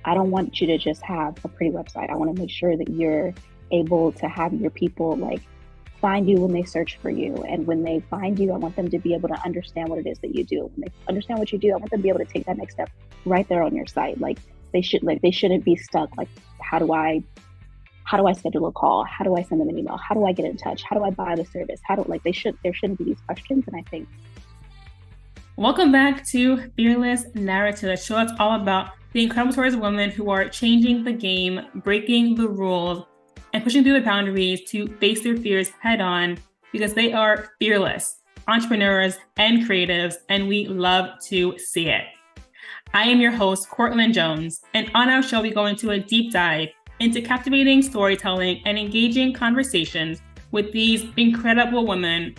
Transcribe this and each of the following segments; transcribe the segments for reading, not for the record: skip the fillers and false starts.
I don't want you to just have a pretty website. I want to make sure that you're able to have your people like find you when they search for you. And when they find you, I want them to be able to understand what it is that you do. When they understand what you do, I want them to be able to take that next step right there on your site. They shouldn't be stuck like how do I schedule a call? How do I send them an email? How do I get in touch? How do I buy the service? How do like they should there shouldn't be these questions. And I think Welcome back to Fearless Narrative, a show that's all about the incredible stories of women who are changing the game, breaking the rules, and pushing through the boundaries to face their fears head on because they are fearless entrepreneurs and creatives, and we love to see it. I am your host, Courtlyn Jones, and on our show, we go into a deep dive into captivating storytelling and engaging conversations with these incredible women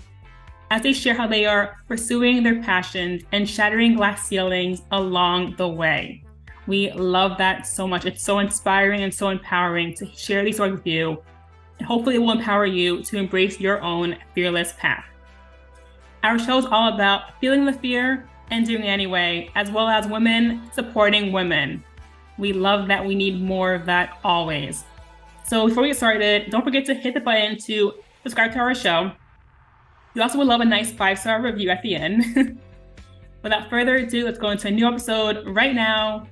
as they share how they are pursuing their passions and shattering glass ceilings along the way. We love that so much. It's so inspiring and so empowering to share these stories with you. And hopefully it will empower you to embrace your own fearless path. Our show is all about feeling the fear and doing it anyway, as well as women supporting women. We love that. We need more of that always. So before we get started, don't forget to hit the button to subscribe to our show. We also would love a nice 5-star review at the end. Without further ado, let's go into a new episode right now.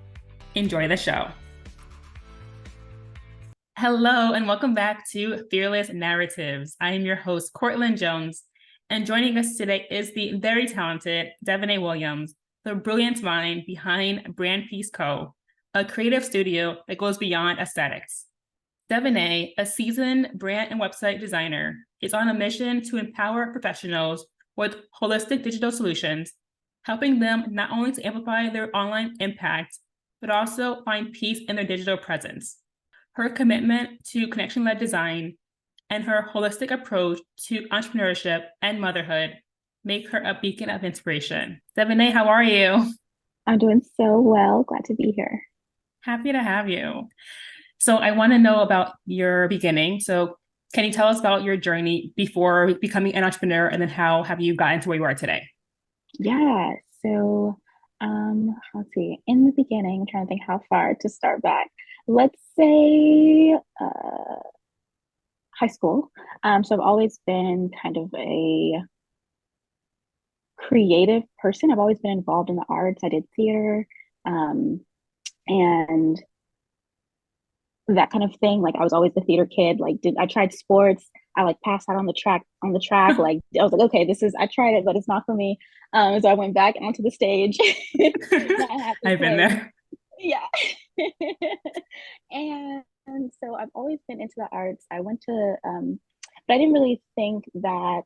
Enjoy the show. Hello, and welcome back to Fearless Narratives. I am your host, Courtlyn Jones, and joining us today is the very talented Devonnae Williams, the brilliant mind behind Brand Piece Co., a creative studio that goes beyond aesthetics. Devonnae, a seasoned brand and website designer, is on a mission to empower professionals with holistic digital solutions, helping them not only to amplify their online impact, but also find peace in their digital presence. Her commitment to connection-led design and her holistic approach to entrepreneurship and motherhood make her a beacon of inspiration. Devonnae, how are you? I'm doing so well. Glad to be here. Happy to have you. So I want to know about your beginning. So can you tell us about your journey before becoming an entrepreneur, and then how have you gotten to where you are today? Yeah. So let's see. In the beginning, I'm trying to think how far to start back. Let's say high school. So I've always been kind of a creative person. I've always been involved in the arts. I did theater, and that kind of thing. Like I was always the theater kid. I tried sports. I like passed out on the track. Like I was like, okay, I tried it, but it's not for me. So I went back onto the stage that I had to I've been play. there. Yeah. and so I've always been into the arts. I went to but I didn't really think that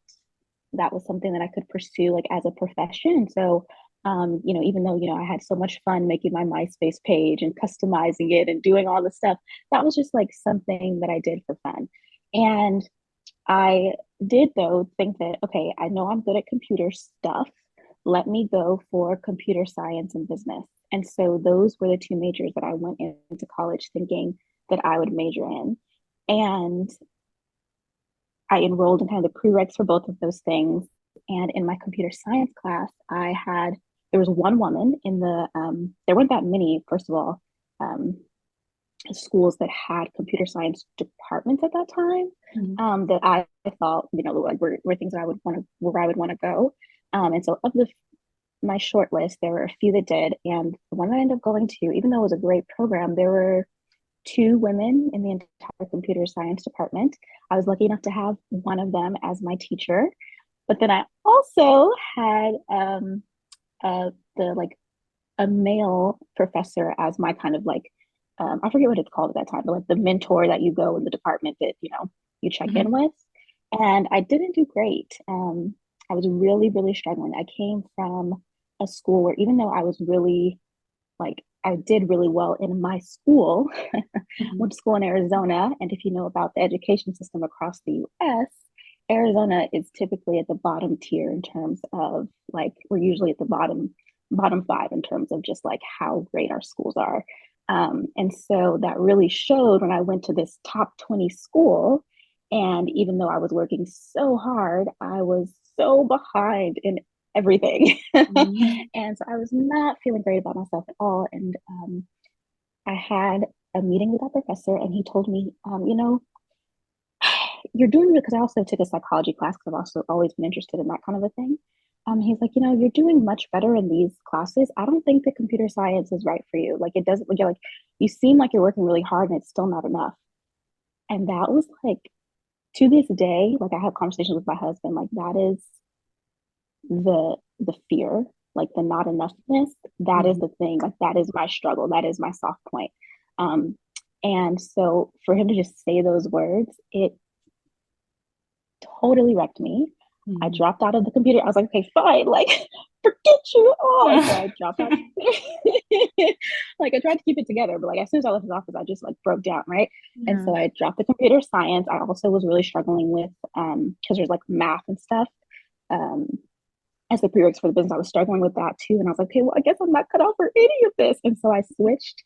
that was something that I could pursue like as a profession. So, even though, I had so much fun making my MySpace page and customizing it and doing all the stuff, that was just like something that I did for fun. And I did though think that, okay, I know I'm good at computer stuff. Let me go for computer science and business. And so those were the two majors that I went into college thinking that I would major in. And I enrolled in kind of the prereqs for both of those things. And in my computer science class, there was one woman in there weren't that many, first of all, um, schools that had computer science departments at that time, that I thought, like were things that where I would want to go. And so of my short list, there were a few that did. And the one that I ended up going to, even though it was a great program, there were two women in the entire computer science department. I was lucky enough to have one of them as my teacher, but then I also had the like a male professor as my kind of like I forget what it's called at that time, but like the mentor that you go in the department that you check in Mhm. with. And I didn't do great. I was really, really struggling. I came from a school where even though I was really like I did really well in my school. Went Mhm. to school in Arizona, and if you know about the education system across the U.S., Arizona is typically at the bottom tier in terms of like we're usually at the bottom five in terms of just like how great our schools are. And so that really showed when I went to this top 20 school. And even though I was working so hard, I was so behind in everything. Mhm. And so I was not feeling great about myself at all. And I had a meeting with that professor, and he told me, you're doing it because I also took a psychology class because I've also always been interested in that kind of a thing. He's like, you're doing much better in these classes. I don't think that computer science is right for you. Like, it doesn't, you're like, you seem like you're working really hard and it's still not enough. And that was like, to this day, like I have conversations with my husband, like that is the fear, like the not enoughness. That is Mhm. the thing. Like that is my struggle. That is my soft point. Um, and so for him to just say those words, it totally wrecked me. I Mhm. dropped out of the computer. I was like, okay, fine, like forget you all. And so I dropped out. Like I tried to keep it together, but like as soon as I left his office, I just like broke down, right? And Yeah. so I dropped the computer science. I also was really struggling with because there's like math and stuff. Um as the prereqs for the business, I was struggling with that too. And I was like, okay, well, I guess I'm not cut out for any of this. And so I switched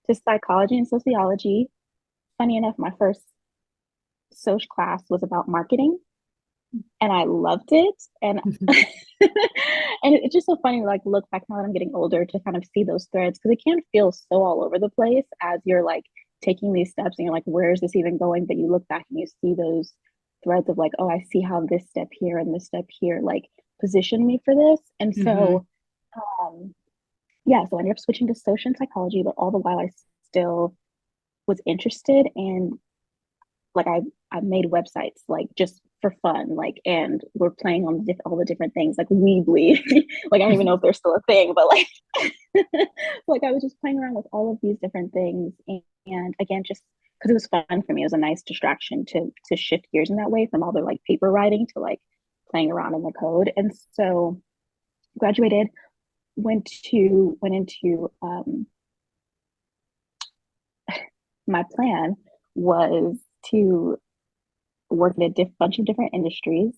to psychology and sociology. Funny enough, my first social class was about marketing and I loved it. And and it's just so funny to like look back now that I'm getting older to kind of see those threads because it can feel so all over the place as you're like taking these steps and you're like, where is this even going? But you look back and you see those threads of like, oh, I see how this step here and this step here like position me for this. And Mhm. so um yeah, so I ended up switching to social and psychology, but all the while I still was interested in like I made websites like just for fun, like and we're playing on all the different things like Weebly. Like I don't even know if they're still a thing, but like like I was just playing around with all of these different things and again just because it was fun for me, it was a nice distraction to shift gears in that way from all the like paper writing to like playing around in the code. And so graduated, went into my plan was to work in a bunch of different industries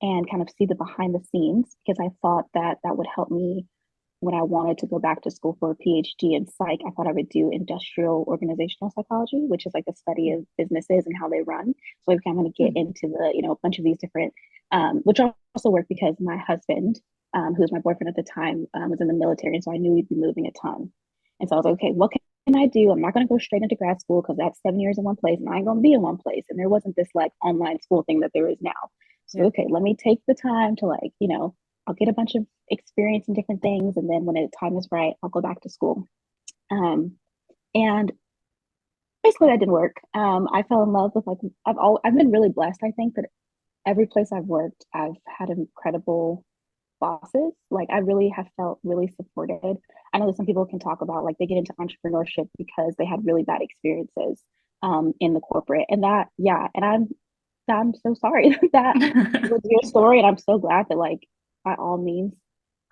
and kind of see the behind the scenes because I thought that that would help me when I wanted to go back to school for a PhD in psych. I thought I would do industrial organizational psychology, which is like the study of businesses and how they run. So I'm going to get into the, a bunch of these different, which also worked because my husband, who was my boyfriend at the time, was in the military. And so I knew we'd be moving a ton. And so I was like, okay, what can I do? I'm not going to go straight into grad school because that's 7 years in one place and I ain't going to be in one place. And there wasn't this like online school thing that there is now. So, Yeah. okay, let me take the time to like, I'll get a bunch of experience in different things. And then when the time is right, I'll go back to school. Um, and basically that didn't work. I fell in love with like, I've been really blessed. I think that every place I've worked, I've had incredible bosses. Like I really have felt really supported. I know that some people can talk about like they get into entrepreneurship because they had really bad experiences in the corporate. And that, yeah, and I'm so sorry that was your story. And I'm so glad that like by all means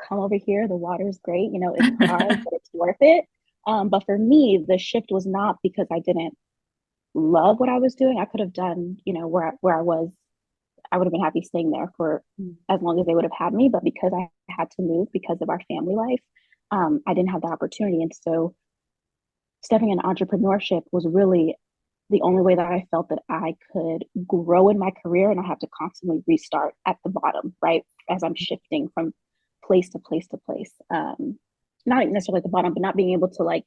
come over here. The water is great. It's hard, but it's worth it. But for me, the shift was not because I didn't love what I was doing. I could have done, where I was I would have been happy staying there for as long as they would have had me. But because I had to move because of our family life, I didn't have the opportunity. And so stepping into entrepreneurship was really the only way that I felt that I could grow in my career and I have to constantly restart at the bottom, right? As I'm shifting from place to place to place. Not necessarily at the bottom, but not being able to like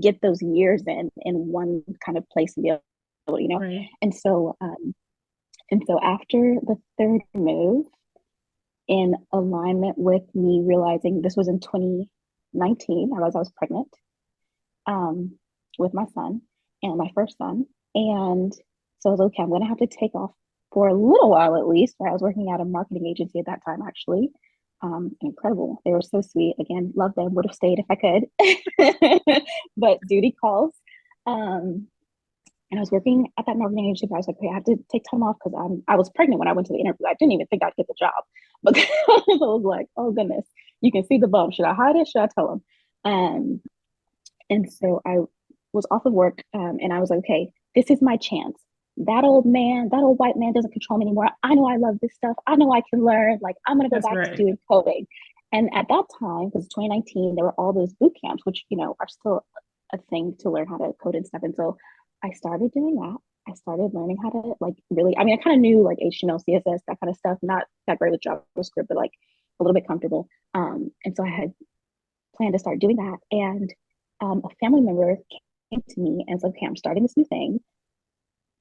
get those years in one kind of place and be able, Right. and so after the third move, in alignment with me realizing this was in 2019, I realized I was pregnant um, with my son and my first son. And so I was okay, I'm going to have to take off for a little while at least. Where I was working at a marketing agency at that time, actually. Incredible. They were so sweet. Again, love them. Would have stayed if I could, but duty calls. Um, and I was working at that marketing agency. I was like, okay, I have to take time off because I was pregnant when I went to the interview. I didn't even think I'd get the job, but I was like, oh goodness, you can see the bump. Should I hide it? Should I tell him? And so I was off of work, and I was like, okay, this is my chance. That old man, that old white man doesn't control me anymore. I know I love this stuff. I know I can learn. Like I'm gonna go That's back to right. doing coding. And at that time, because 2019, there were all those boot camps, which are still a thing to learn how to code and stuff. And so I started doing that. I started learning how to like really. I mean, I kind of knew like HTML, CSS, that kind of stuff. Not that great with JavaScript, but like a little bit comfortable. And so I had planned to start doing that. And a family member came to me and said, okay, I'm starting this new thing.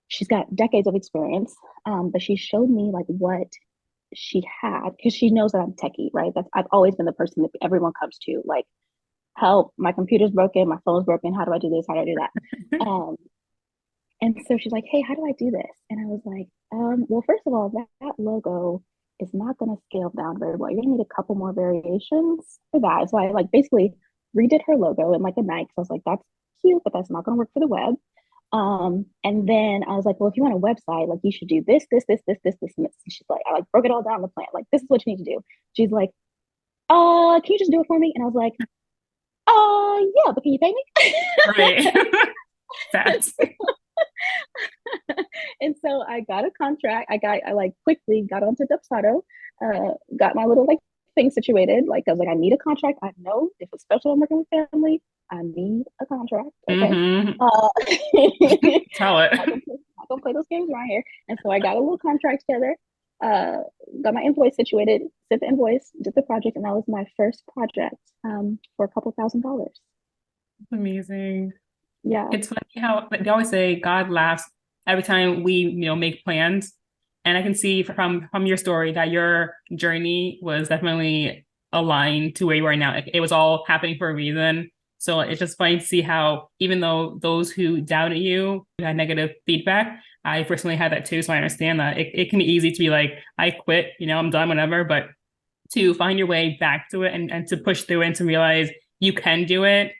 She's got decades of experience, but she showed me like what she had because she knows that I'm techie, right? That's I've always been the person that everyone comes to, like, help, my computer's broken, my phone's broken. How do I do this? How do I do that? And so she's like, hey, how do I do this? And I was like, well, first of all, that logo is not going to scale down very well. You're going to need a couple more variations for that. So I like basically redid her logo in like a night. So I was like, that's cute, but that's not going to work for the web. And then I was like, well, if you want a website, like you should do this, and this. And she's like, I like broke it all down the plan. Like, this is what you need to do. She's like, can you just do it for me? And I was like, yeah, but can you pay me? Right. That's And so I got a contract. I like quickly got onto Dubsado, got my little like thing situated. Like I was like, I need a contract. I know if it's special I'm working with family, I need a contract. Okay. mm-hmm. Tell it. Not gonna play those games around here. And so I got a little contract together, uh, got my invoice situated, sent the invoice, did the project, and that was my first project for a couple $1,000s. Amazing. Yeah. It's funny how they always say God laughs every time we, make plans. And I can see from your story that your journey was definitely aligned to where you are now. It was all happening for a reason. So it's just funny to see how even though those who doubted you had negative feedback, I personally had that too. So I understand that it can be easy to be like, I quit, I'm done, whatever. But to find your way back to it and to push through it and to realize you can do it,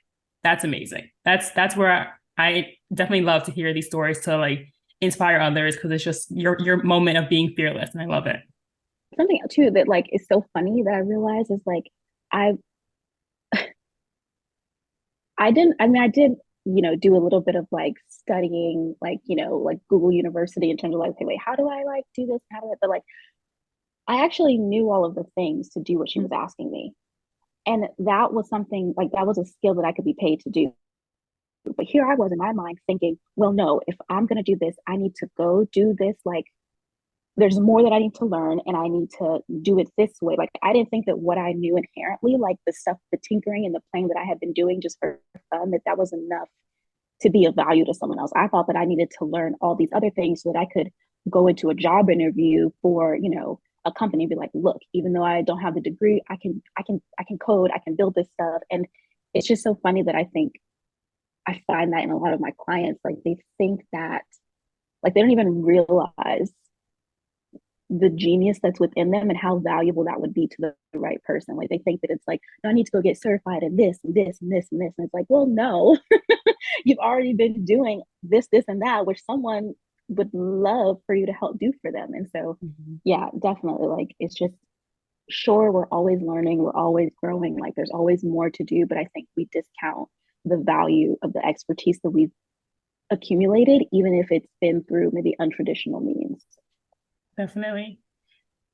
that's amazing. That's where I definitely love to hear these stories to like inspire others because it's just your moment of being fearless, and I love it. Something too that like is so funny that I realize is like I I did, do a little bit of like studying, like, like Google University in terms of like, okay, wait, how do I like do this? How do I, but like, I actually knew all of the things to do what she was asking me. And that was something like, that was a skill that I could be paid to do. But here I was in my mind thinking, well, no, if I'm going to do this, I need to go do this. Like, there's more that I need to learn and I need to do it this way. Like, I didn't think that what I knew inherently, like the stuff, the tinkering and the playing that I had been doing just for fun, that was enough to be of value to someone else. I thought that I needed to learn all these other things so that I could go into a job interview for, a company and be like, look, even though I don't have the degree, I can code, I can build this stuff. And it's just so funny that I find that in a lot of my clients, like they think that like they don't even realize the genius that's within them and how valuable that would be to the right person. Like they think that it's like, no, I need to go get certified in this and this and this and this. And it's like, well, no, you've already been doing this, and that, which someone would love for you to help do for them. And so, yeah, definitely. Like, it's just, sure, we're always learning, we're always growing. Like, there's always more to do. But I think we discount the value of the expertise that we've accumulated, even if it's been through maybe untraditional means. Definitely.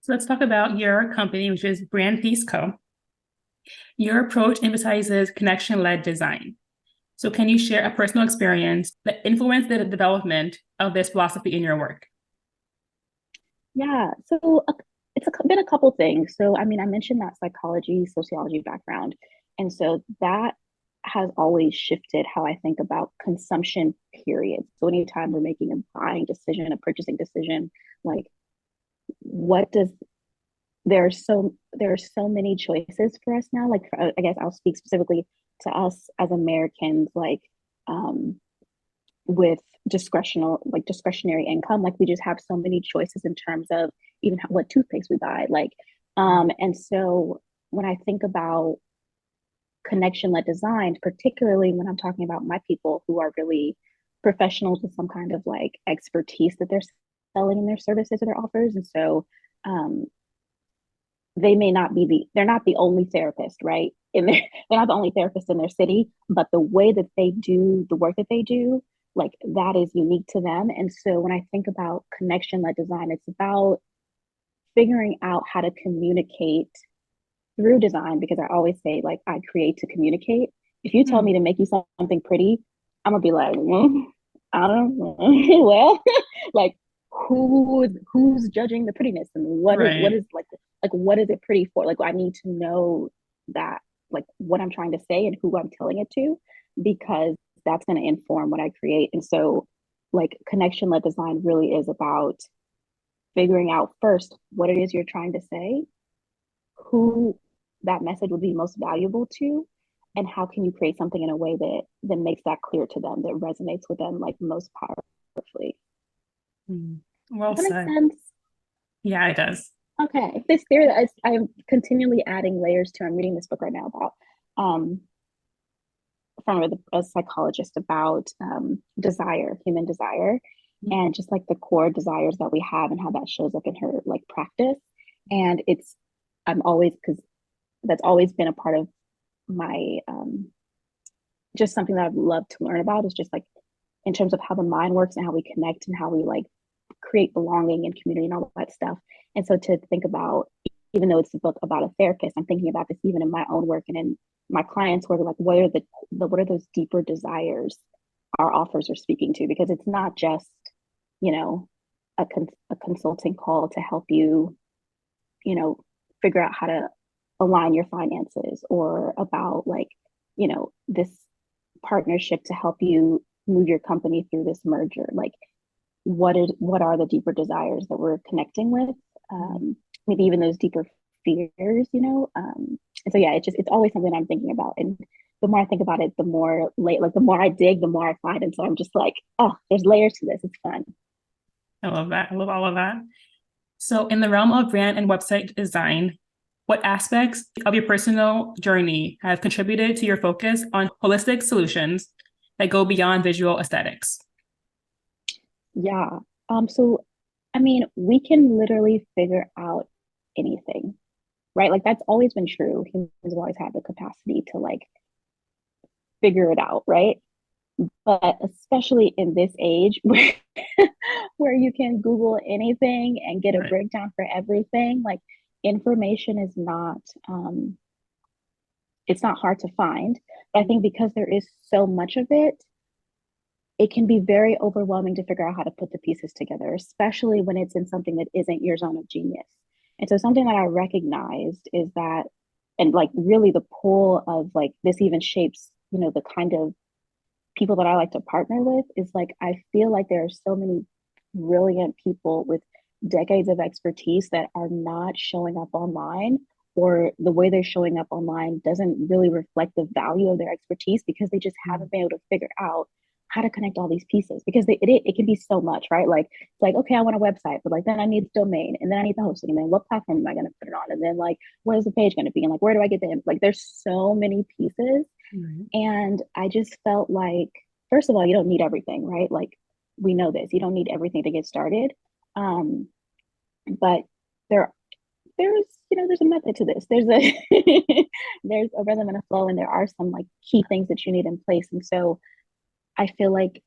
So let's talk about your company, which is Brand Peace Co. Your approach emphasizes connection-led design. So can you share a personal experience that influenced the development of this philosophy in your work? Yeah, so been a couple things. So, I mean, I mentioned that psychology, sociology background. And so that has always shifted how I think about consumption, period. So, anytime we're making a buying decision, a purchasing decision, like, what does there are so many choices for us now. Like, I guess I'll speak specifically to us as Americans, like, with discretionary income, like we just have so many choices in terms of even what toothpaste we buy, like, and so when I think about connection led design, particularly when I'm talking about my people who are really professionals with some kind of like expertise that they're selling in their services or their offers, and so um, they're not the only therapist, right? They're not the only therapist in their city, but the way that they do the work that they do, like that is unique to them. And so when I think about connection led design, it's about figuring out how to communicate through design, because I always say, like, I create to communicate. If you tell me to make you something pretty, I'm gonna be like, I don't know. Well, like, who's judging the prettiness, and what is like what is it pretty for? Like, I need to know that, like, what I'm trying to say and who I'm telling it to. because that's going to inform what I create. And so, like, connection led design really is about figuring out first what it is you're trying to say, who that message would be most valuable to, and how can you create something in a way that makes that clear to them, that resonates with them like most powerfully. Well Does that make said. sense? Yeah, it does. Okay, this theory that I'm continually adding layers to. I'm reading this book right now about um, from a psychologist about desire, human desire, and just like the core desires that we have and how that shows up in her like practice. And it's I'm always because that's always been a part of my just something that I've loved to learn about is just like in terms of how the mind works and how we connect and how we like create belonging and community and all that stuff. And so to think about, even though it's a book about a therapist, I'm thinking about this even in my own work and in my clients' work, like what are those deeper desires our offers are speaking to? Because it's not just, you know, a consulting call to help you, you know, figure out how to align your finances or about like, this partnership to help you move your company through this merger. Like what are the deeper desires that we're connecting with, maybe even those deeper fears, and so yeah, it's always something I'm thinking about, and the more I think about it, the more like the more I dig, the more I find, and so I'm just like, oh, there's layers to this. It's fun. I love that. I love all of that. So, in the realm of brand and website design, what aspects of your personal journey have contributed to your focus on holistic solutions that go beyond visual aesthetics? Yeah. So I mean, we can literally figure out anything, right? Like that's always been true. Humans have always had the capacity to like figure it out, right? But especially in this age where you can Google anything and get a Right. breakdown for everything, like information is not it's not hard to find. But I think because there is so much of it, it can be very overwhelming to figure out how to put the pieces together, especially when it's in something that isn't your zone of genius. And so something that I recognized is that, and like really the pull of like this even shapes, the kind of people that I like to partner with is like I feel like there are so many brilliant people with decades of expertise that are not showing up online, or the way they're showing up online doesn't really reflect the value of their expertise because they just haven't been able to figure out how to connect all these pieces, because it can be so much, right? Like it's like, okay, I want a website, but like then I need the domain, and then I need the hosting, and then what platform am I going to put it on, and then like what is the page going to be, and like where do I get the like there's so many pieces. Mm-hmm. And I just felt like, first of all, you don't need everything, right? Like we know this. You don't need everything to get started. Um, but there there's a method to this. There's a there's a rhythm and a flow, and there are some like key things that you need in place. And so I feel like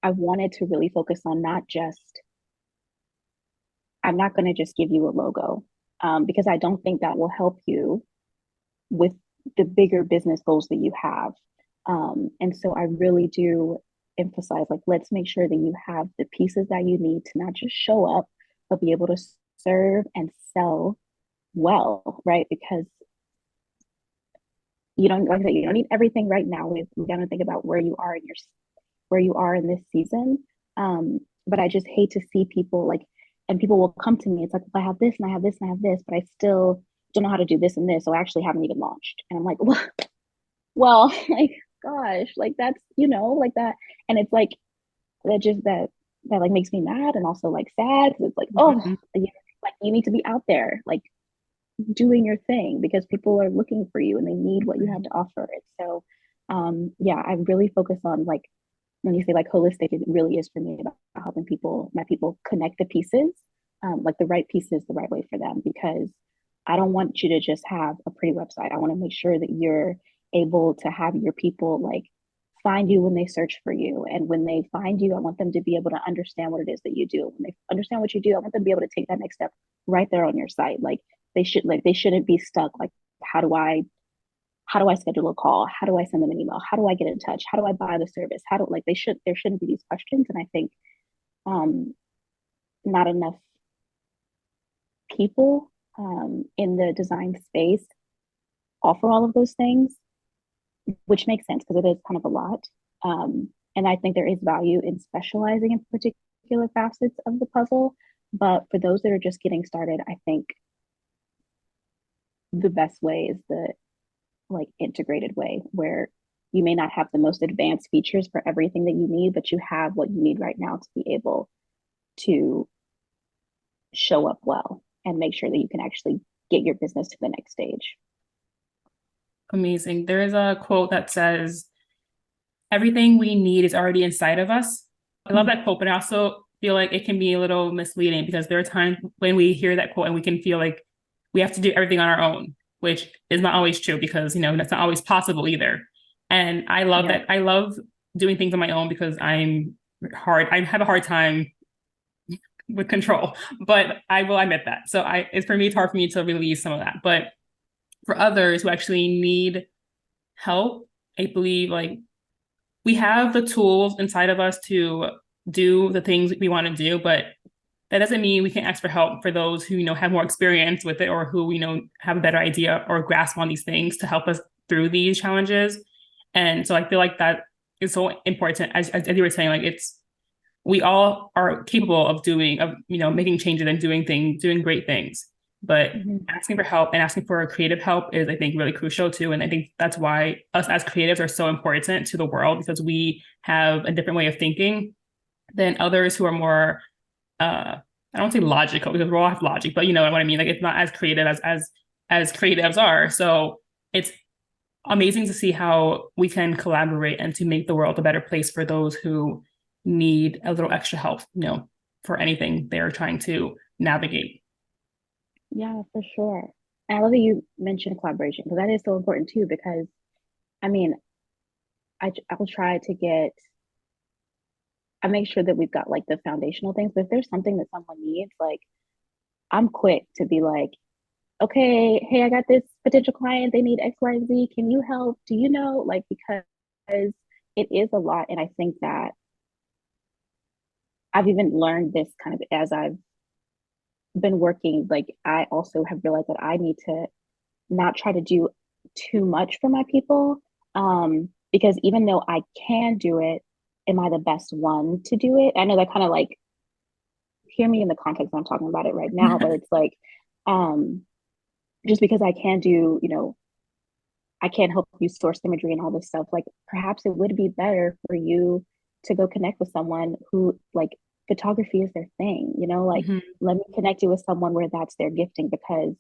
I wanted to really focus on not just, I'm not going to just give you a logo, because I don't think that will help you with the bigger business goals that you have. And so I really do emphasize like, let's make sure that you have the pieces that you need to not just show up, but be able to serve and sell well, right? Because you don't, like I said, you don't need everything right now. We got to think about where you are in where you are in this season. But I just hate to see people like, and people will come to me. It's like, I have this and I have this and I have this, but I still don't know how to do this and this. So I actually haven't even launched. And I'm like, well, like, gosh, like that's, like that. And it's like, that like makes me mad and also like sad because it's like, oh, Mm-hmm. like you need to be out there, like doing your thing because people are looking for you and they need what you have to offer. And so, yeah, I really focus on like, when you say like holistic, it really is for me about helping my people connect the pieces, like the right pieces the right way for them, because I don't want you to just have a pretty website. I want to make sure that you're able to have your people like find you when they search for you. And when they find you, I want them to be able to understand what it is that you do. When they understand what you do, I want them to be able to take that next step right there on your site. Like they shouldn't be stuck. Like, how do I schedule a call? How do I send them an email? How do I get in touch? How do I buy the service? How do like there shouldn't be these questions. And I think um not enough people in the design space offer all of those things. which makes sense because it is kind of a lot. And I think there is value in specializing in particular facets of the puzzle. But for those that are just getting started, I think the best way is the like integrated way where you may not have the most advanced features for everything that you need, but you have what you need right now to be able to show up well and make sure that you can actually get your business to the next stage. Amazing. There is a quote that says, everything we need is already inside of us. I love that quote, but I also feel like it can be a little misleading because there are times when we hear that quote and we can feel like we have to do everything on our own, which is not always true because, that's not always possible either. And I love that. I love doing things on my own because I have a hard time with control, but I will admit that. So it's hard for me to release some of that. But for others who actually need help, I believe like we have the tools inside of us to do the things we want to do, but that doesn't mean we can't ask for help for those who have more experience with it or who have a better idea or grasp on these things to help us through these challenges. And so I feel like that is so important, as you were saying, like we all are capable of making changes and doing great things, but asking for help and asking for creative help is, I think, really crucial too. And I think that's why us as creatives are so important to the world, because we have a different way of thinking than others who are more I don't say logical because we all have logic, but you know what I mean? Like it's not as creative as creatives are. So it's amazing to see how we can collaborate and to make the world a better place for those who need a little extra help, for anything they're trying to navigate. Yeah, for sure. And I love that you mentioned collaboration because that is so important too. Because I mean, I will try to I make sure that we've got like the foundational things. But if there's something that someone needs, like I'm quick to be like, okay, hey, I got this potential client. They need X, Y, and Z. Can you help? Do you know? Like, because it is a lot. And I think that I've even learned this kind of as I've been working. Like, I also have realized that I need to not try to do too much for my people. Because even though I can do it, am I the best one to do it? I know that kind of like hear me in the context I'm talking about it right now, but it's like just because I can do, I can't help you source imagery and all this stuff. Like perhaps it would be better for you to go connect with someone who like photography is their thing, like let me connect you with someone where that's their gifting because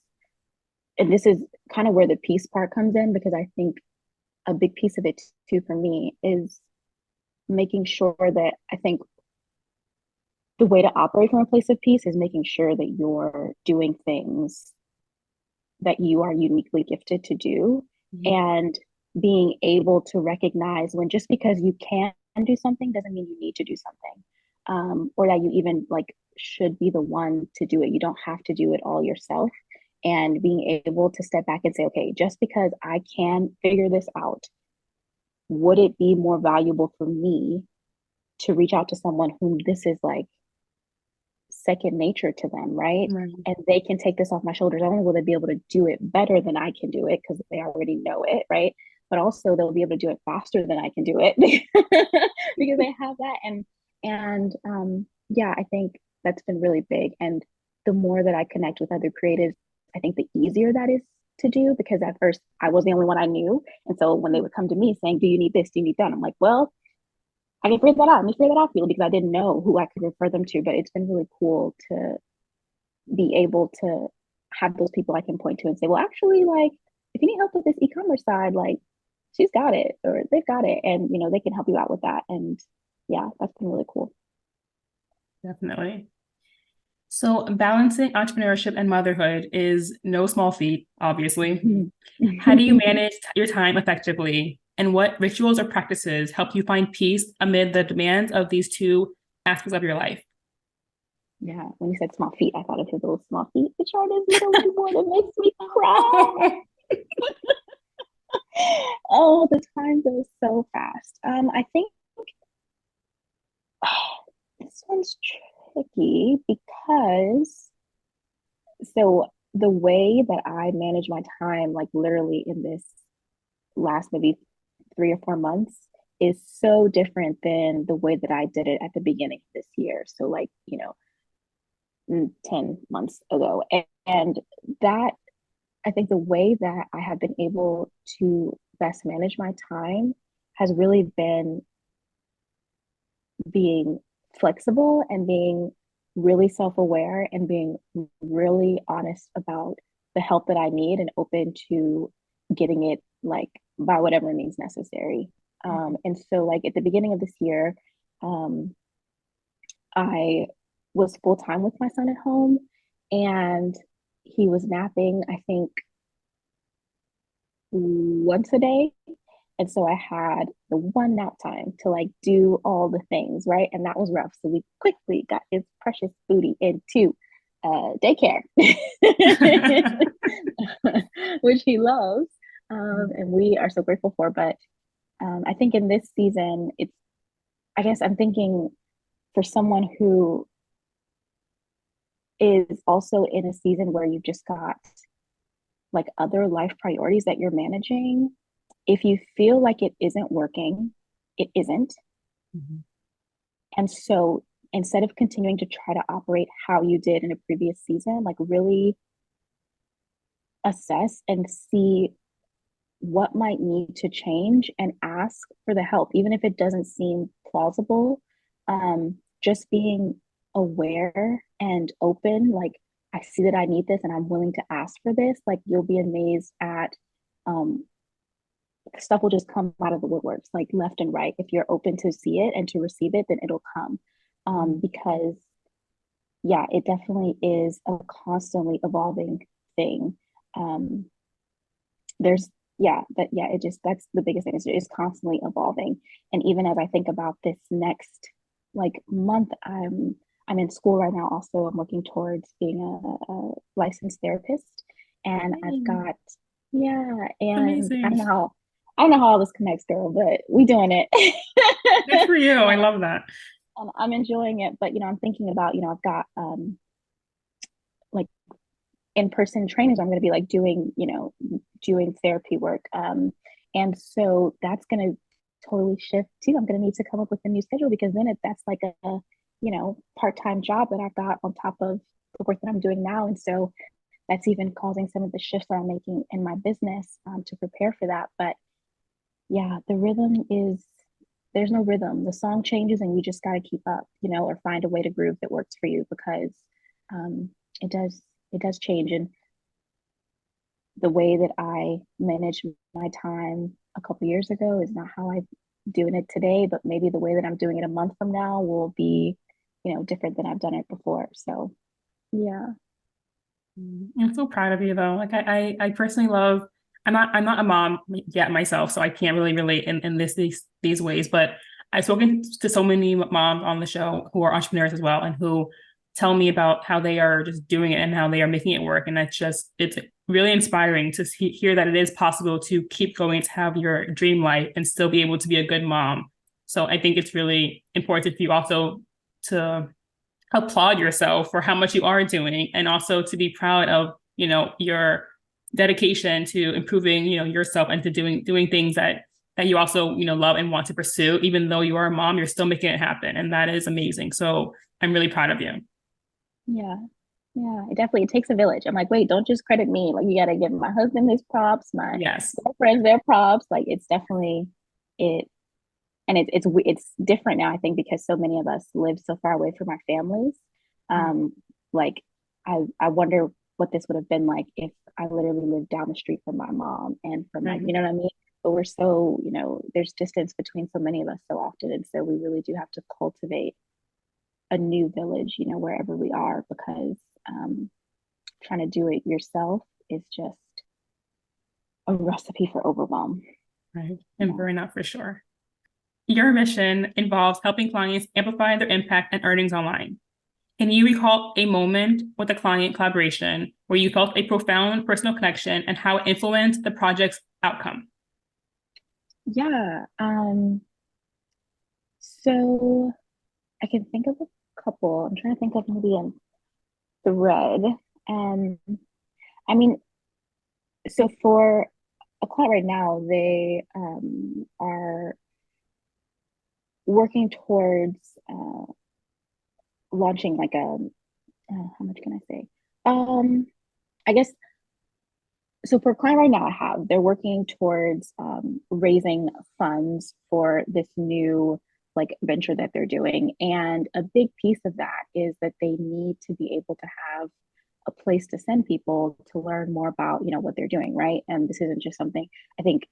and this is kind of where the peace part comes in because I think a big piece of it too for me is making sure that I think the way to operate from a place of peace is making sure that you're doing things that you are uniquely gifted to do and being able to recognize when just because you can do something doesn't mean you need to do something or that you even like should be the one to do it. You don't have to do it all yourself and being able to step back and say, okay, just because I can figure this out, would it be more valuable for me to reach out to someone whom this is like second nature to them, right? And they can take this off my shoulders. Not only will they be able to do it better than I can do it because they already know it, right? But also they'll be able to do it faster than I can do it because they have that. Yeah, I think that's been really big. And the more that I connect with other creatives, I think the easier that is to do because at first I was the only one I knew. And so when they would come to me saying, do you need this? Do you need that? I'm like, well, I can figure that out. Let me figure that out for you because I didn't know who I could refer them to. But it's been really cool to be able to have those people I can point to and say, well, actually, like, if you need help with this e-commerce side, like, she's got it or they've got it. And, they can help you out with that. And yeah, that's been really cool. Definitely. So balancing entrepreneurship and motherhood is no small feat, obviously. How do you manage your time effectively? And what rituals or practices help you find peace amid the demands of these two aspects of your life? Yeah, when you said small feet, I thought of his little small feet, which are this little one that makes me cry. Oh, the time goes so fast. I think this one's tricky because so the way that I manage my time, like literally in this last maybe 3 or 4 months is so different than the way that I did it at the beginning of this year. So like, 10 months ago. And that, I think the way that I have been able to best manage my time has really been being flexible and being really self-aware and being really honest about the help that I need and open to getting it like by whatever means necessary. And so like at the beginning of this year, um, I was full time with my son at home and he was napping, I think, once a day. And so I had the one nap time to like do all the things, right? And that was rough. So we quickly got his precious booty into daycare, which he loves. And we are so grateful for. But I think in this season, I guess I'm thinking for someone who is also in a season where you've just got like other life priorities that you're managing, if you feel like it isn't working, it isn't. Mm-hmm. And so instead of continuing to try to operate how you did in a previous season, like really assess and see what might need to change and ask for the help, even if it doesn't seem plausible. Just being aware and open, like, I see that I need this and I'm willing to ask for this. Like, you'll be amazed at stuff will just come out of the woodworks, like left and right. If you're open to see it and to receive it, then it'll come. Because yeah, it definitely is a constantly evolving thing. There's it just, that's the biggest thing, is it's constantly evolving. And even as I think about this next like month, I'm in school right now. Also, I'm working towards being a licensed therapist, and I've got and Amazing. I don't know how all this connects, girl, but we doing it. Good for you. I love that. And I'm enjoying it. But I'm thinking about, I've got like in-person trainings. I'm going to be like doing therapy work. And so that's going to totally shift too. I'm going to need to come up with a new schedule, because then that's like a part-time job that I've got on top of the work that I'm doing now. And so that's even causing some of the shifts that I'm making in my business to prepare for that. But yeah, the rhythm is, there's no rhythm. The song changes and you just got to keep up, or find a way to groove that works for you, because um, it does change. And the way that I managed my time a couple years ago is not how I'm doing it today, but maybe the way that I'm doing it a month from now will be, different than I've done it before. So yeah. I'm so proud of you though. Like I personally love, I'm not a mom yet myself, so I can't really relate in these ways, but I've spoken to so many moms on the show who are entrepreneurs as well, and who tell me about how they are just doing it and how they are making it work. And it's really inspiring to hear that it is possible to keep going, to have your dream life and still be able to be a good mom. So I think it's really important for you also to applaud yourself for how much you are doing, and also to be proud of your dedication to improving yourself, and to doing things that you also love and want to pursue. Even though you are a mom, you're still making it happen, and that is amazing. So I'm really proud of you. Yeah, it takes a village. I'm like, wait, don't just credit me. Like, you got to give my husband his props, my Yes. girlfriends their props. Like, it's definitely it. And it's different now, I think, because so many of us live so far away from our families. Like, I wonder what this would have been like if I literally lived down the street from my mom and from my, you know what I mean? But we're so, there's distance between so many of us so often. And so we really do have to cultivate a new village, wherever we are, because trying to do it yourself is just a recipe for overwhelm. Right. And burnout for sure. Your mission involves helping clients amplify their impact and earnings online. Can you recall a moment with a client collaboration where you felt a profound personal connection and how it influenced the project's outcome? Yeah. So I can think of a couple. I'm trying to think of maybe a thread. I mean, so for a client right now, they are working towards launching like a how much can I say? I guess so for a client right now I have, they're working towards raising funds for this new like venture that they're doing. And a big piece of that is that they need to be able to have a place to send people to learn more about, what they're doing, right? And this isn't just something I think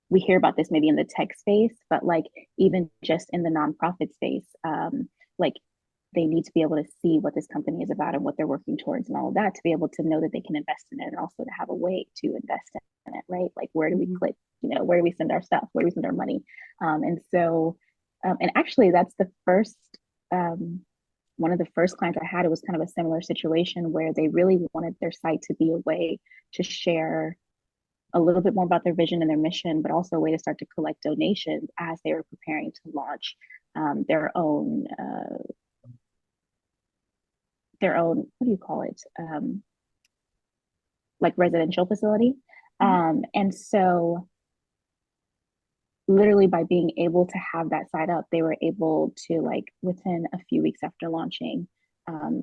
we hear about this maybe in the tech space, but like even just in the nonprofit space, like they need to be able to see what this company is about and what they're working towards and all of that to be able to know that they can invest in it and also to have a way to invest in it, right? Like where do we click, where do we send our stuff? Where do we send our money? And actually that's the first, one of the first clients I had, it was kind of a similar situation where they really wanted their site to be a way to share a little bit more about their vision and their mission, but also a way to start to collect donations as they were preparing to launch their own what do you call it, like residential facility. And so literally by being able to have that site up, they were able to like within a few weeks after launching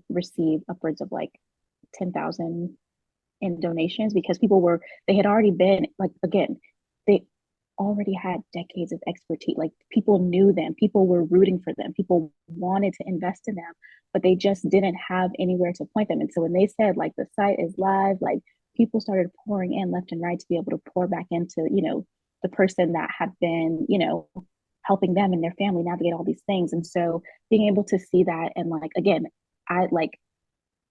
receive upwards of like 10,000 in donations because they had already been like, again, they already had decades of expertise. Like people knew them, people were rooting for them, people wanted to invest in them, but they just didn't have anywhere to point them. And so when they said like the site is live, like people started pouring in left and right to be able to pour back into, the person that had been, helping them and their family navigate all these things. And so being able to see that and like again, I like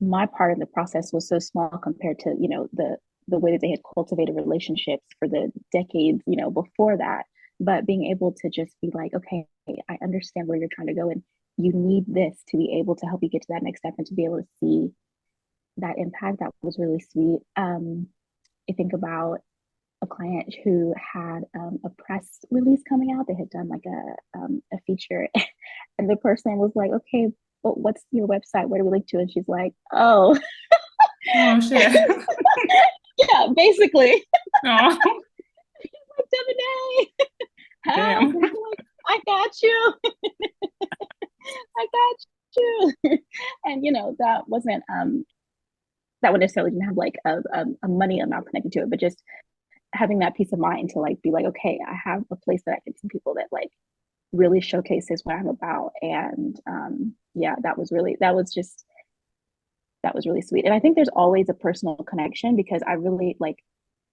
my part of the process was so small compared to the way that they had cultivated relationships for the decades before that, but being able to just be like, okay, I understand where you're trying to go and you need this to be able to help you get to that next step and to be able to see that impact. That was really sweet. I think about a client who had a press release coming out. They had done like a feature and the person was like, okay, but what's your website? Where do we link to? And she's like, oh, Oh shit. yeah, basically. Oh, Like Devonnae, help. damn. And I'm like, I got you. I got you. And that would necessarily didn't have like a money amount connected to it, but just having that peace of mind to like be like, okay, I have a place that I can see people that like really showcases what I'm about. And yeah, that was really sweet. And I think there's always a personal connection because I really like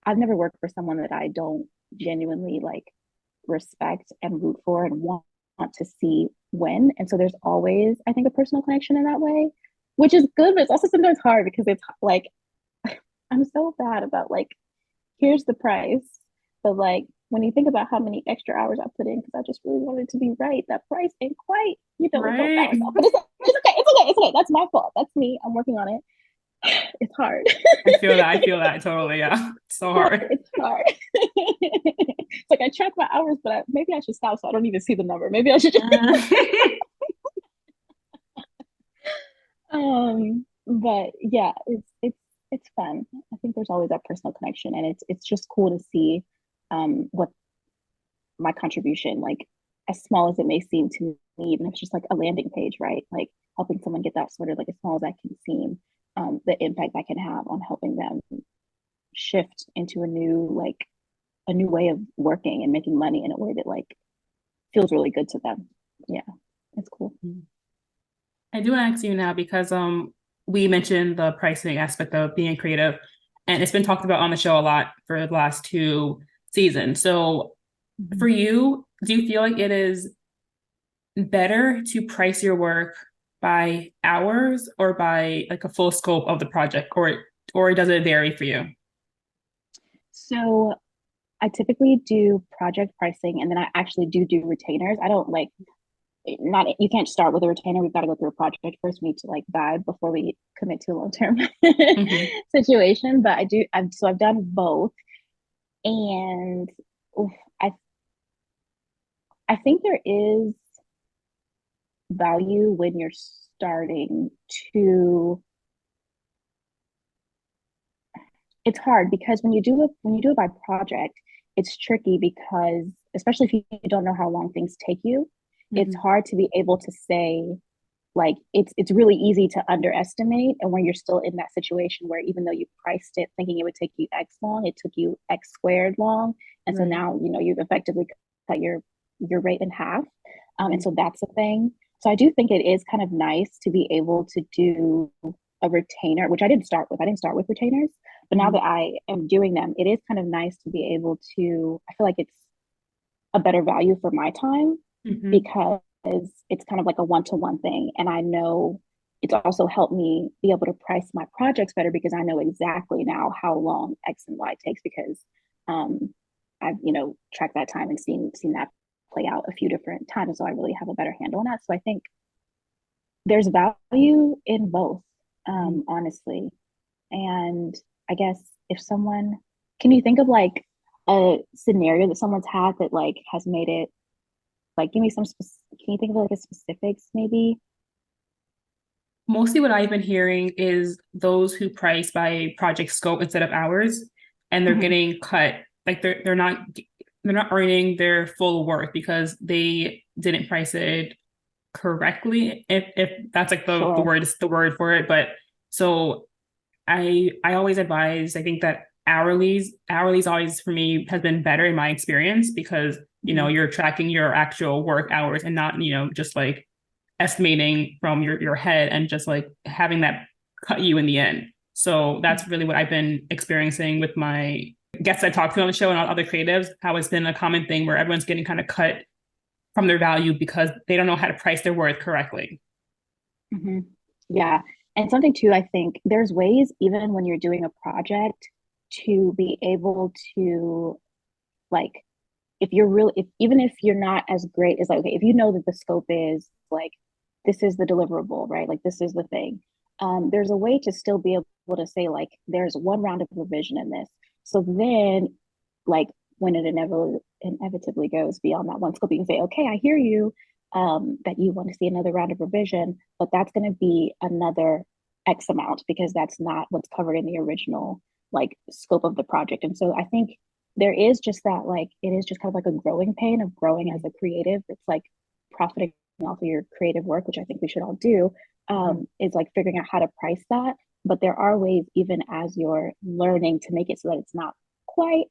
I've never worked for someone that I don't genuinely like respect and root for and want to see win. And so there's always, I think, a personal connection in that way, which is good, but it's also sometimes hard because it's like I'm so bad about like, here's the price. But like when you think about how many extra hours I put in because I just really wanted it to be right, that price ain't quite, it don't Right. balance out. But it's okay. It's okay. It's okay. That's my fault. That's me. I'm working on it. It's hard. I feel that. I feel that totally. Yeah. It's so hard. It's hard. It's like I track my hours, but maybe I should stop so I don't even see the number. Maybe I should just. But yeah, it's fun. I think there's always that personal connection, and it's just cool to see what my contribution, like as small as it may seem to me, even if it's just like a landing page, right? Like helping someone get that sorted, like as small as that can seem, the impact that can have on helping them shift into a new way of working and making money in a way that like feels really good to them. Yeah, it's cool. I do want to ask you now because we mentioned the pricing aspect of being creative, and it's been talked about on the show a lot for the last two seasons. So for you, do you feel like it is better to price your work by hours or by like a full scope of the project, or does it vary for you? So I typically do project pricing and then I actually do retainers. I don't like not you can't start with a retainer. We've got to go through a project first. We need to like vibe before we commit to a long-term Mm-hmm. situation. But I've done both. And oof, I I think there is value when you're starting to it's hard because when you do it by project, it's tricky because especially if you don't know how long things take you, it's Mm-hmm. hard to be able to say like it's really easy to underestimate. And when you're still in that situation where even though you priced it thinking it would take you X long, it took you X squared long. And so Right. now, you've effectively cut your rate in half. And Mm-hmm. so that's a thing. So I do think it is kind of nice to be able to do a retainer, which I didn't start with. I didn't start with retainers, but now Mm-hmm. that I am doing them, it is kind of nice to be able to, I feel like it's a better value for my time Mm-hmm. because it's kind of like a one-to-one thing. And I know it's also helped me be able to price my projects better because I know exactly now how long X and Y takes because um, I've, tracked that time and seen that play out a few different times. So I really have a better handle on that. So I think there's value in both, Mm-hmm. honestly. And I guess if someone, can you think of like a scenario that someone's had that like has made it like give me can you think of like a specifics maybe? Mostly what I've been hearing is those who price by project scope instead of hours, and they're Mhm. getting cut. Like they're not earning their full worth because they didn't price it correctly. If that's like Sure. the word for it. But so I always advise, I think that hourly's always for me has been better in my experience because Mhm. you're tracking your actual work hours and not just like estimating from your head and just like having that cut you in the end. So that's really what I've been experiencing with my guests I talked to on the show and other creatives, how it's been a common thing where everyone's getting kind of cut from their value because they don't know how to price their worth correctly. Mhm. Yeah. And something too, I think there's ways even when you're doing a project to be able to like if you're really if even if you're not as great as like okay if you know that the scope is like this is the deliverable right like this is the thing there's a way to still be able to say like there's one round of revision in this so then like when it inevitably goes beyond that one scope you can say okay I hear you that you want to see another round of revision but that's going to be another X amount because that's not what's covered in the original like scope of the project and so I think there is just that like it is just kind of like a growing pain of growing as a creative. It's like profiting off of your creative work, which I think we should all do. Mm-hmm. Is like figuring out how to price that. But there are ways, even as you're learning, to make it so that it's not quite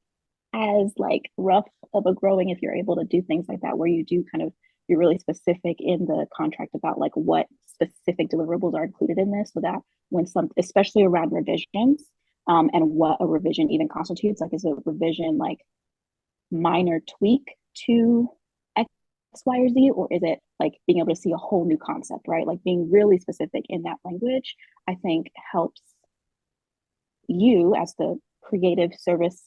as like rough of a growing if you're able to do things like that, where you do kind of you're really specific in the contract about like what specific deliverables are included in this, so that when some, especially around revisions, and what a revision even constitutes, like is a revision like minor tweak to X, Y, or Z, or is it like being able to see a whole new concept, right? Like being really specific in that language, I think helps you as the creative service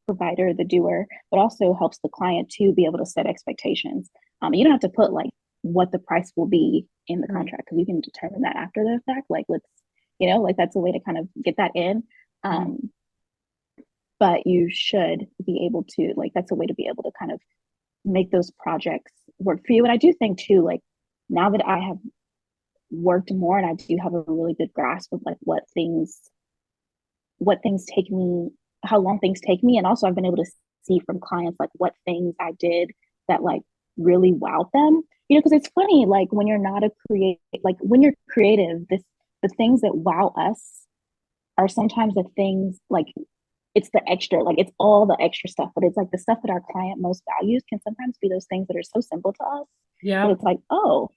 provider, the doer, but also helps the client to be able to set expectations. You don't have to put like what the price will be in the Right. contract because you can determine that after the fact. Like let's, like that's a way to kind of get that in. Mm-hmm. Um, but you should be able to like that's a way to be able to kind of make those projects work for you. And I do think too, like now that I have worked more and I do have a really good grasp of like what things take me, how long things take me. And also I've been able to see from clients like what things I did that like really wowed them. Because it's funny, like when you're not a creative, like when you're creative, the things that wow us are sometimes the things like it's the extra, like it's all the extra stuff, but it's like the stuff that our client most values can sometimes be those things that are so simple to us that Yeah. it's like, oh,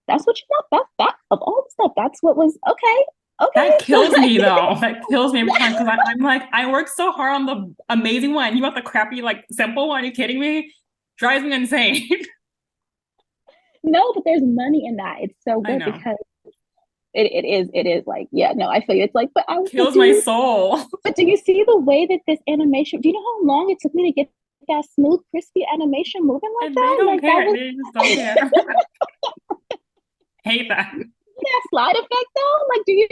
that's what you want. That of all the stuff, that's what was okay. That Okay. kills me though. That kills me every time because I'm like, I worked so hard on the amazing one. You want the crappy, like simple one? Are you kidding me? Drives me insane. No, but there's money in that. It's so I good know. because it is like, yeah, no, I feel you. It's like, Kills my soul. but do you see the way that this animation, do you know how long it took me to get that smooth, crispy animation moving like And they that? don't Like that care. was They just don't care. Hate that. that slide effect though. Like, do you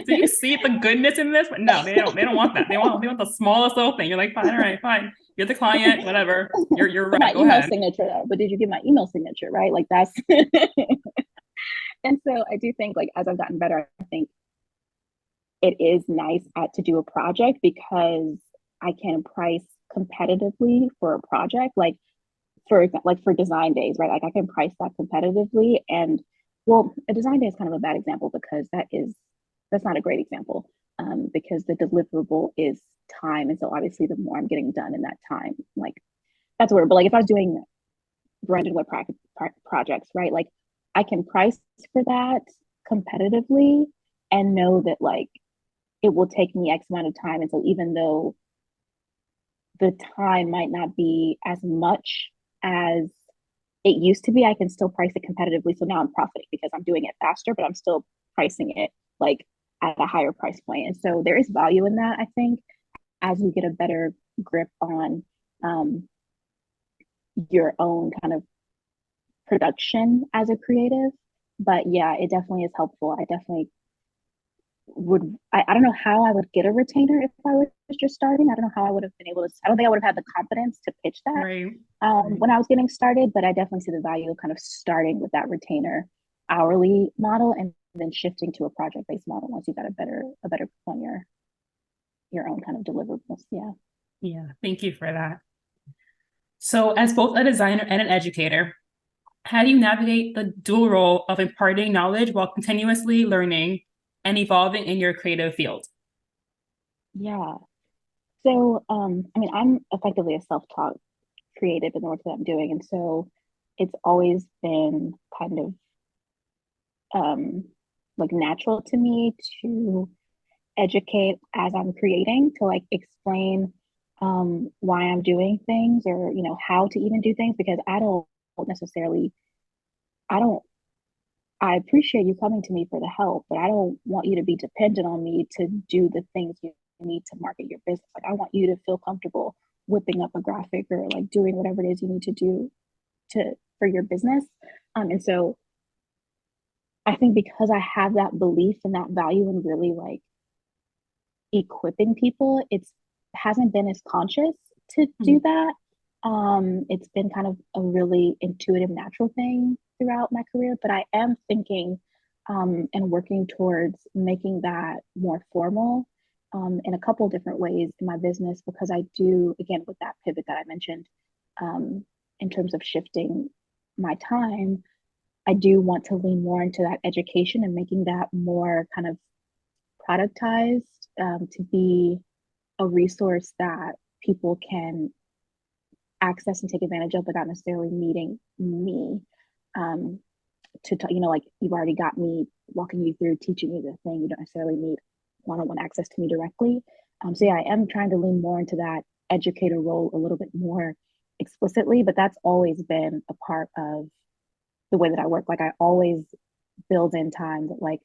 Do you see the goodness in this? But no, they don't. They don't want that. They want the smallest little thing. You're like, fine, all right, fine. You're the client, whatever. You're right. my Go email ahead. signature though? But did you get my email signature, right? Like that's and so I do think like as I've gotten better, I think it is nice to do a project because I can price competitively for a project. For design days, right? Like I can price that competitively. And well, a design day is kind of a bad example because that's not a great example, because the deliverable is time. And so obviously the more I'm getting done in that time, like that's weird. But like if I was doing branded web projects, right? Like I can price for that competitively and know that like it will take me X amount of time. And so even though the time might not be as much as it used to be, I can still price it competitively. So now I'm profiting because I'm doing it faster, but I'm still pricing it like at a higher price point. And so there is value in that, I think, as you get a better grip on um, your own kind of production as a creative. But yeah, it definitely is helpful. I definitely I don't know how I would get a retainer if I was just starting. I don't know how I would have been able to, I don't think I would have had the confidence to pitch that Right. when I was getting started, but I definitely see the value of kind of starting with that retainer hourly model and then shifting to a project-based model once you got a better on your own kind of deliverables. Yeah. Yeah. Thank you for that. So, as both a designer and an educator, how do you navigate the dual role of imparting knowledge while continuously learning and evolving in your creative field? Yeah. So, I mean, I'm effectively a self-taught creative in the work that I'm doing. And so it's always been kind of like natural to me to educate as I'm creating, to like explain why I'm doing things, or how to even do things, because necessarily I don't I appreciate you coming to me for the help, but I don't want you to be dependent on me to do the things you need to market your business. Like I want you to feel comfortable whipping up a graphic or like doing whatever it is you need to do to for your business. And so I think because I have that belief and that value and really like equipping people, it's hasn't been as conscious to do that. It's been kind of a really intuitive, natural thing throughout my career, but I am thinking and working towards making that more formal in a couple different ways in my business, because I do, again, with that pivot that I mentioned, um, in terms of shifting my time, I do want to lean more into that education and making that more kind of productized, to be a resource that people can access and take advantage of without necessarily needing me, um, like you've already got me walking you through, teaching you the thing. You don't necessarily need one-on-one access to me directly. So yeah, I am trying to lean more into that educator role a little bit more explicitly, but that's always been a part of the way that I work. Like I always build in time that like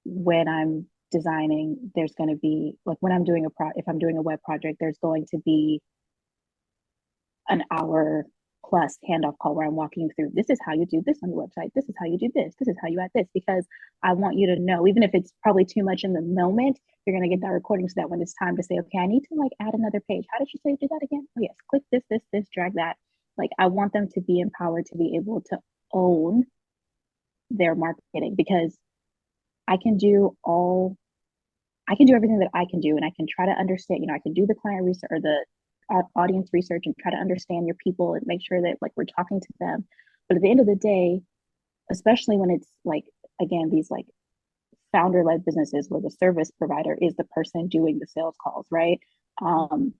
when I'm designing, there's going to be like when I'm doing if I'm doing a web project, there's going to be an hour plus handoff call where I'm walking you through, this is how you do this on your website. This is how you do this. This is how you add this, because I want you to know, even if it's probably too much in the moment, you're going to get that recording so that when it's time to say, okay, I need to like add another page. How did you say do that again? Oh, yes. Click this, drag that. Like I want them to be empowered to be able to own their marketing, because I can do all I can do everything that I can do, and I can try to understand, I can do the client research or the audience research and try to understand your people and make sure that like we're talking to them. But at the end of the day, especially when it's like, again, these like founder led businesses where the service provider is the person doing the sales calls, right? Um,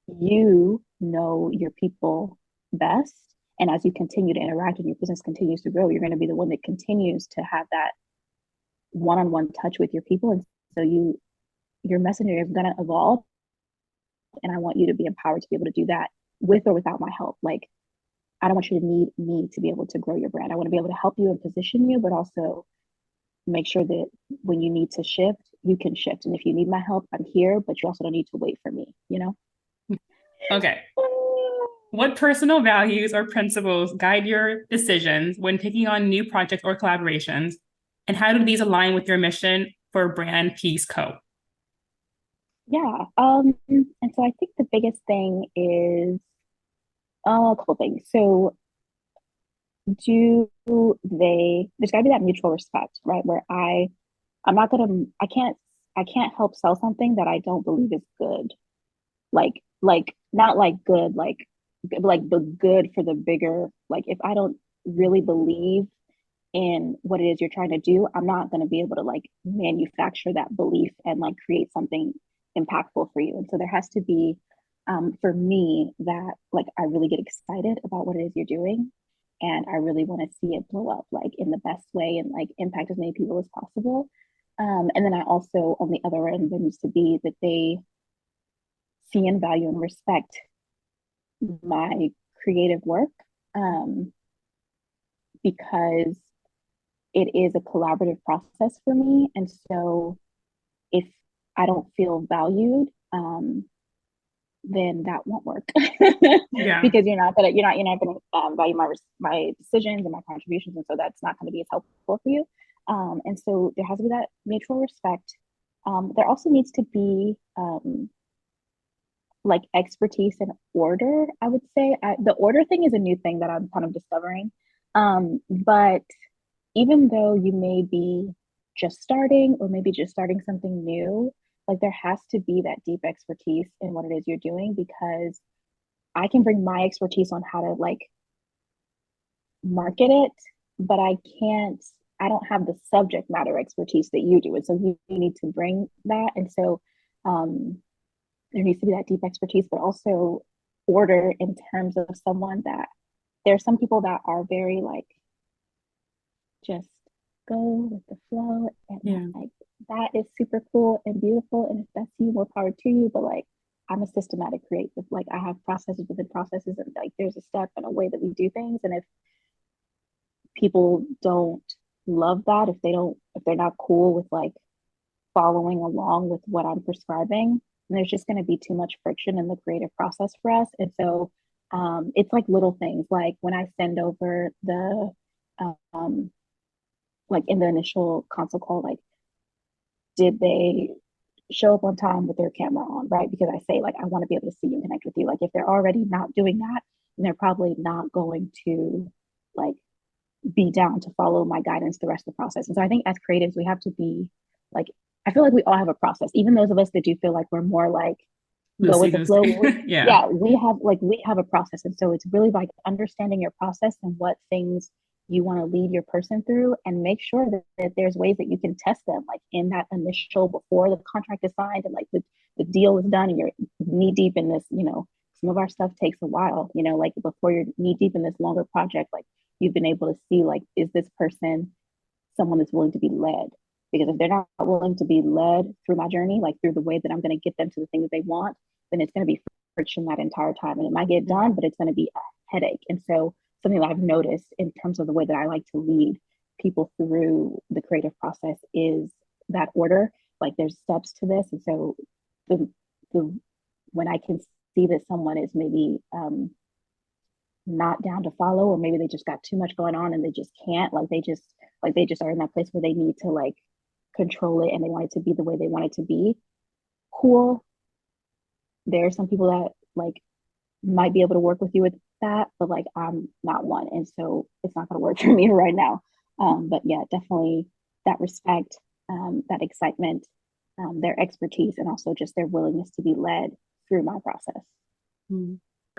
you know your people best. And as you continue to interact and your business continues to grow, you're going to be the one that continues to have that one-on-one touch with your people. And so your messaging is going to evolve, and I want you to be empowered to be able to do that with or without my help. Like I don't want you to need me to be able to grow your brand. I want to be able to help you and position you, but also make sure that when you need to shift, you can shift. And if you need my help, I'm here, but you also don't need to wait for me, you know? Okay. What personal values or principles guide your decisions when taking on new projects or collaborations? And how do these align with your mission for Brand Peace Co? Yeah. And so I think the biggest thing is a couple things. So there's gotta be that mutual respect, right? Where I'm not gonna, I can't I can't help sell something that I don't believe is good. Like not like good, like the good for the bigger. Like if I don't really believe in what it is you're trying to do, I'm not going to be able to like manufacture that belief and like create something impactful for you. And so there has to be, for me, that like I really get excited about what it is you're doing. And I really want to see it blow up like in the best way and like impact as many people as possible. And then I also, on the other end, there needs to be that they see and value and respect my creative work, um, because it is a collaborative process for me. And so if I don't feel valued, then that won't work Yeah. because you're not gonna value my decisions and my contributions, and so that's not going to be as helpful for you. And so there has to be that mutual respect. There also needs to be like expertise and order. I would say the order thing is a new thing that I'm kind of discovering. But even though you may be just starting or maybe just starting something new, like there has to be that deep expertise in what it is you're doing, because I can bring my expertise on how to like market it, but I don't have the subject matter expertise that you do. And so you need to bring that. And so um, there needs to be that deep expertise, but also order in terms of someone that there are some people that are very like just go with the flow, and Yeah. like that is super cool and beautiful, and if that's you, more power to you. But like I'm a systematic creative, like I have processes within processes, and like there's a step and a way that we do things. And if people don't love that, if they're not cool with like following along with what I'm prescribing, then there's just going to be too much friction in the creative process for us. And so it's like little things like when I send over the um, like in the initial consult call, like did they show up on time with their camera on, right? Because I say like I want to be able to see and connect with you. Like if they're already not doing that, then they're probably not going to like be down to follow my guidance the rest of the process. And so I think as creatives, we have to be like, I feel like we all have a process, even those of us that do feel like we're more like go Loosey with the flow. goosey. Yeah. Yeah, we have a process. And so it's really like understanding your process and what things you want to lead your person through, and make sure that there's ways that you can test them like in that initial before the contract is signed and like the deal is done and you're knee deep in this, some of our stuff takes a while, like before you're knee deep in this longer project, like you've been able to see like, is this person someone that's willing to be led? Because if they're not willing to be led through my journey, like through the way that I'm going to get them to the thing that they want, then it's going to be friction that entire time. And it might get done, but it's going to be a headache. And so something that I've noticed in terms of the way that I like to lead people through the creative process is that order. Like there's steps to this. And so the, the when I can see that someone is maybe not down to follow, or maybe they just got too much going on and they just can't, like they just are in that place where they need to like control it and they want it to be the way they want it to be. Cool. There are some people that like might be able to work with you with that, but like I'm not one. And so it's not going to work for me right now. But yeah, definitely that respect, that excitement, their expertise, and also just their willingness to be led through my process.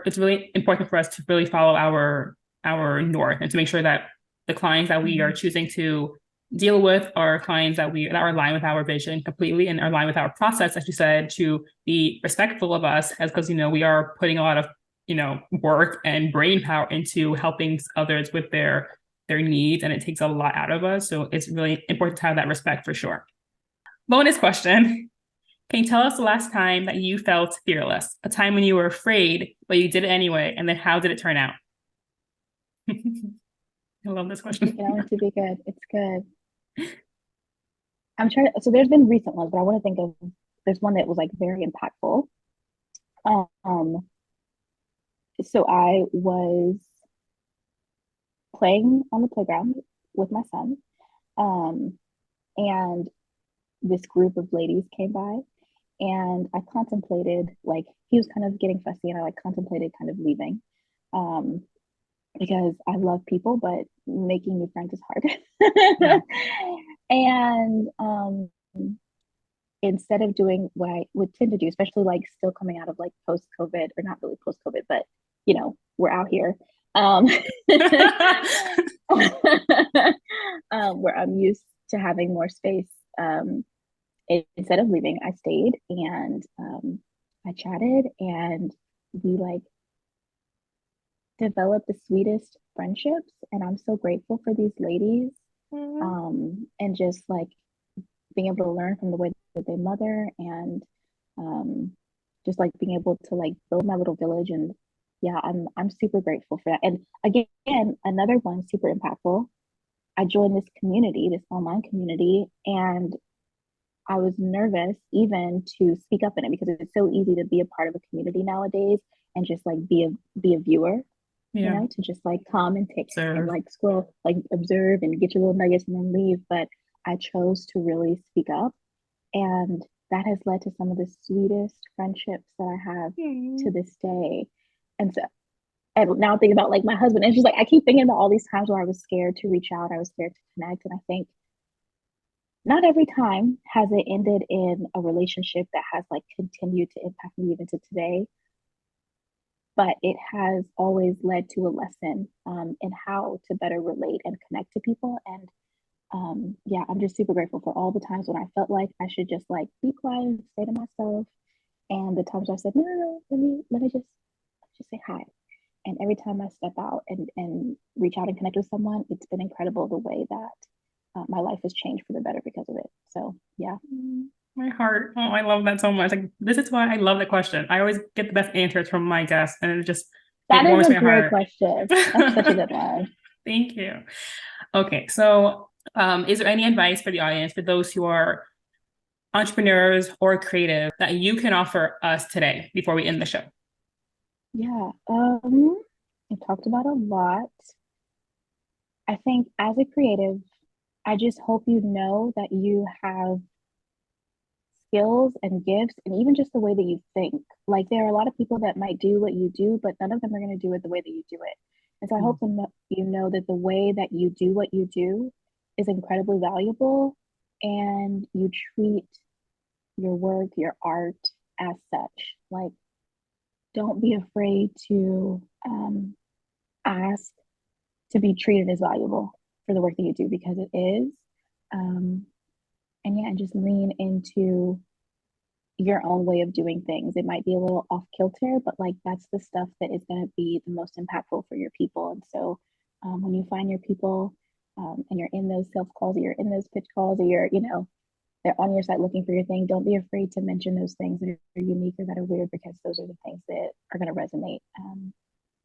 It's really important for us to really follow our north and to make sure that the clients that we are choosing to deal with are clients that are aligned with our vision completely and are aligned with our process, as you said, to be respectful of us, as because we are putting a lot of work and brain power into helping others with their needs, and it takes a lot out of us. So it's really important to have that respect for sure. Bonus question. Can you tell us the last time that you felt fearless? A time when you were afraid, but you did it anyway, and then how did it turn out? I love this question. You know, to be good. It's good. I'm trying so there's been recent ones, but I want to think of there's one that was like very impactful. Um, so I was playing on the playground with my son, um, and this group of ladies came by, and I contemplated like he was kind of getting fussy, and I like contemplated kind of leaving, um, because I love people, but making new friends is hard. Yeah. And instead of doing what I would tend to do, especially like still coming out of like post COVID, or not really post COVID, but we're out here. Where I'm used to having more space. Instead of leaving, I stayed and I chatted, and we like developed the sweetest friendships. And I'm so grateful for these ladies. And just like being able to learn from the way that they mother, and just like being able to like build my little village. And yeah, I'm super grateful for that. And again, another one super impactful. I joined this community, this online community, and I was nervous even to speak up in it, because it's so easy to be a part of a community nowadays and just like be a viewer, to just like come and take and like scroll, like observe and get your little nuggets and then leave. But I chose to really speak up, and that has led to some of the sweetest friendships that I have to this day. And so, and now I'm thinking about like my husband, and it's just like I keep thinking about all these times where I was scared to reach out, I was scared to connect, and I think not every time has it ended in a relationship that has like continued to impact me even to today, but it has always led to a lesson in how to better relate and connect to people. And yeah, I'm just super grateful for all the times when I felt like I should just like be quiet and stay to myself, and the times I said, no, let me just say hi. And every time I step out and reach out and connect with someone, it's been incredible the way that my life has changed for the better because of it. So yeah. My heart. Oh, I love that so much. Like, this is why I love the question. I always get the best answers from my guests, and it just that warms is a my great heart. question. That's such a good one. Thank you. Okay, so is there any advice for the audience, for those who are entrepreneurs or creative, that you can offer us today before we end the show? Yeah, I talked about a lot. I think as a creative, I just hope you know that you have skills and gifts, and even just the way that you think. Like there are a lot of people that might do what you do, but none of them are going to do it the way that you do it. And so I hope you know that the way that you do what you do is incredibly valuable, and you treat your work, your art as such. Like, don't be afraid to ask to be treated as valuable for the work that you do, because it is. And yeah, and just lean into your own way of doing things. It might be a little off kilter, but like that's the stuff that is going to be the most impactful for your people. And so when you find your people, and you're in those sales calls, or you're in those pitch calls, or they're on your site looking for your thing, don't be afraid to mention those things that are unique or that are weird, because those are the things that are going to resonate. And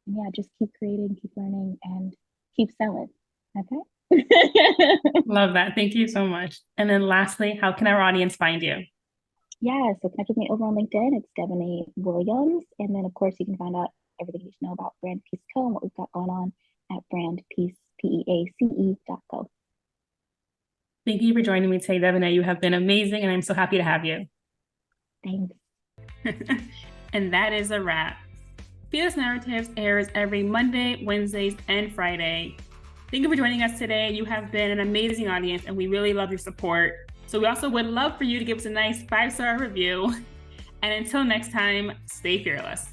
yeah, just keep creating, keep learning, and keep selling. Okay. Love that. Thank you so much. And then lastly, how can our audience find you? Yeah, so connect with me over on LinkedIn. It's Devonnae Williams. And then, of course, you can find out everything you need to know about Brand Peace Co. and what we've got going on at brandpeace.co. Thank you for joining me today, Devonnae. You have been amazing, and I'm so happy to have you. Thanks. And that is a wrap. Fearless Narratives airs every Monday, Wednesdays, and Friday. Thank you for joining us today. You have been an amazing audience, and we really love your support. So we also would love for you to give us a nice 5-star review. And until next time, stay fearless.